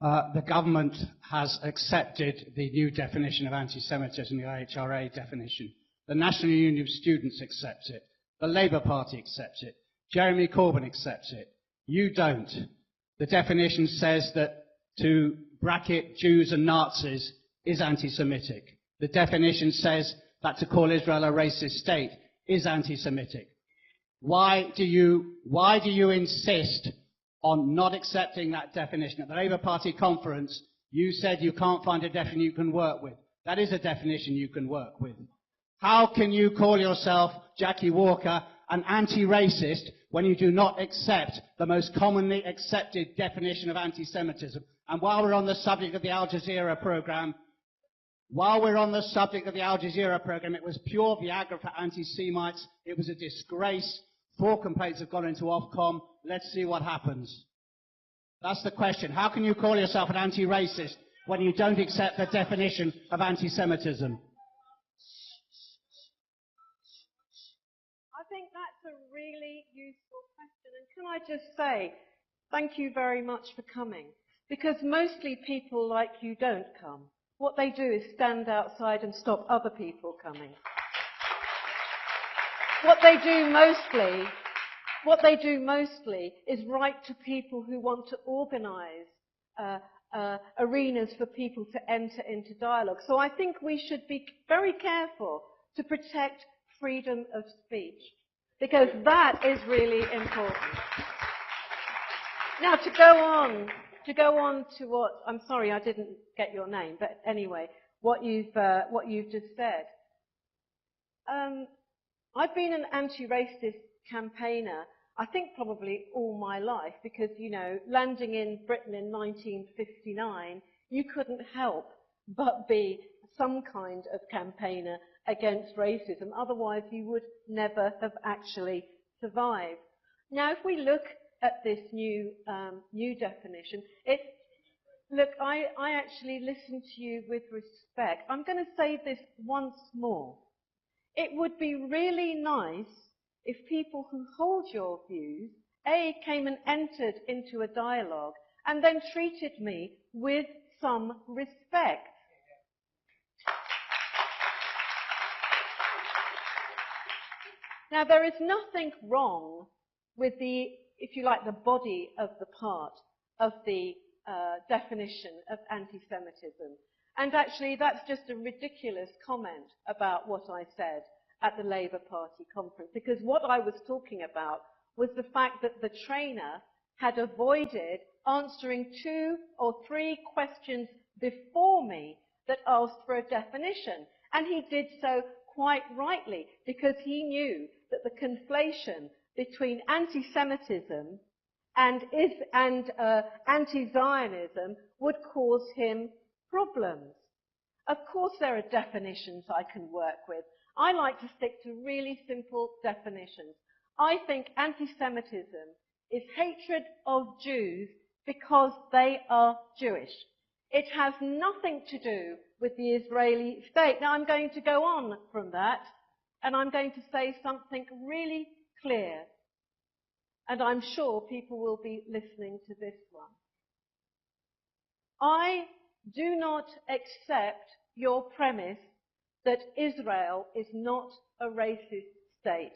The government has accepted the new definition of anti-Semitism, the IHRA definition. The National Union of Students accepts it. The Labour Party accepts it. Jeremy Corbyn accepts it. You don't. The definition says that to bracket Jews and Nazis is anti-Semitic. The definition says that to call Israel a racist state is anti-Semitic. Why do you insist on not accepting that definition? At the Labour Party conference, you said you can't find a definition you can work with. That is a definition you can work with. How can you call yourself, Jackie Walker, an anti-racist when you do not accept the most commonly accepted definition of anti-Semitism? And while we're on the subject of the Al Jazeera program, it was pure Viagra for anti-Semites. It was a disgrace. 4 complaints have gone into Ofcom. Let's see what happens. That's the question. How can you call yourself an anti-racist when you don't accept the definition of anti-Semitism? I think that's a really useful question. And can I just say, thank you very much for coming. Because mostly people like you don't come. What they do is stand outside and stop other people coming. What they do mostly is write to people who want to organise arenas for people to enter into dialogue. So I think we should be very careful to protect freedom of speech, because that is really important. Now, to go on to what, I'm sorry I didn't get your name, but anyway, what you've just said. I've been an anti-racist campaigner, I think probably all my life, because, you know, landing in Britain in 1959, you couldn't help but be some kind of campaigner against racism. Otherwise, you would never have actually survived. Now, if we look at this new definition, look, I actually listened to you with respect. I'm going to say this once more. It would be really nice if people who hold your views, A, came and entered into a dialogue and then treated me with some respect. Now, there is nothing wrong with the, if you like, the body of the part of the definition of anti-Semitism. And actually, that's just a ridiculous comment about what I said at the Labour Party conference, because what I was talking about was the fact that the trainer had avoided answering 2 or 3 questions before me that asked for a definition. And he did so quite rightly, because he knew that the conflation between anti-Semitism and anti-Zionism would cause him problems. Of course there are definitions I can work with. I like to stick to really simple definitions. I think anti-Semitism is hatred of Jews because they are Jewish. It has nothing to do with the Israeli state. Now I'm going to go on from that, and I'm going to say something really clear. And I'm sure people will be listening to this one. I do not accept your premise that Israel is not a racist state.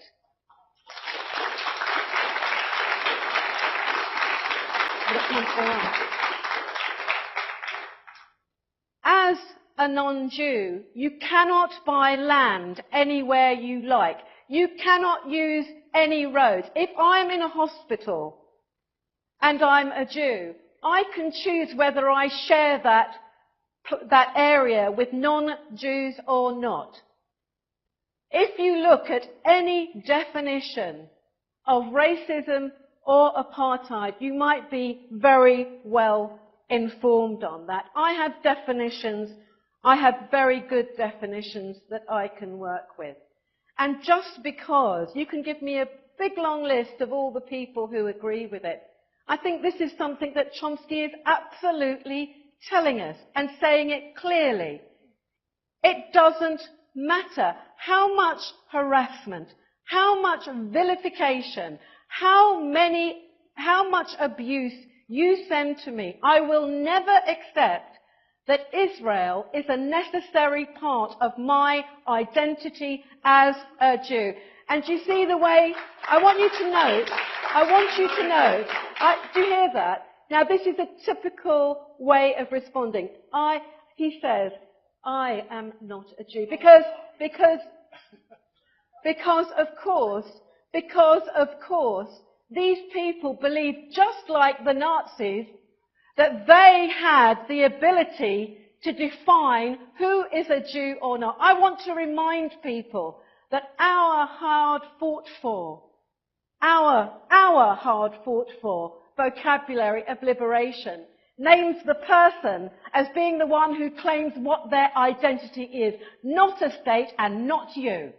As a non-Jew, you cannot buy land anywhere you like. You cannot use any roads. If I'm in a hospital and I'm a Jew, I can choose whether I share that area with non-Jews or not. If you look at any definition of racism or apartheid, you might be very well informed on that. I have definitions, I have very good definitions that I can work with. And just because you can give me a big long list of all the people who agree with it, I think this is something that Chomsky is absolutely telling us and saying it clearly. It doesn't matter how much harassment, how much vilification, how much abuse you send to me. I will never accept that Israel is a necessary part of my identity as a Jew. And do you see the way, I want you to note, do you hear that? Now this is a typical way of responding. He says, I am not a Jew. Because of course, these people believed, just like the Nazis, that they had the ability to define who is a Jew or not. I want to remind people that our hard fought for vocabulary of liberation names the person as being the one who claims what their identity is, not a state and not you.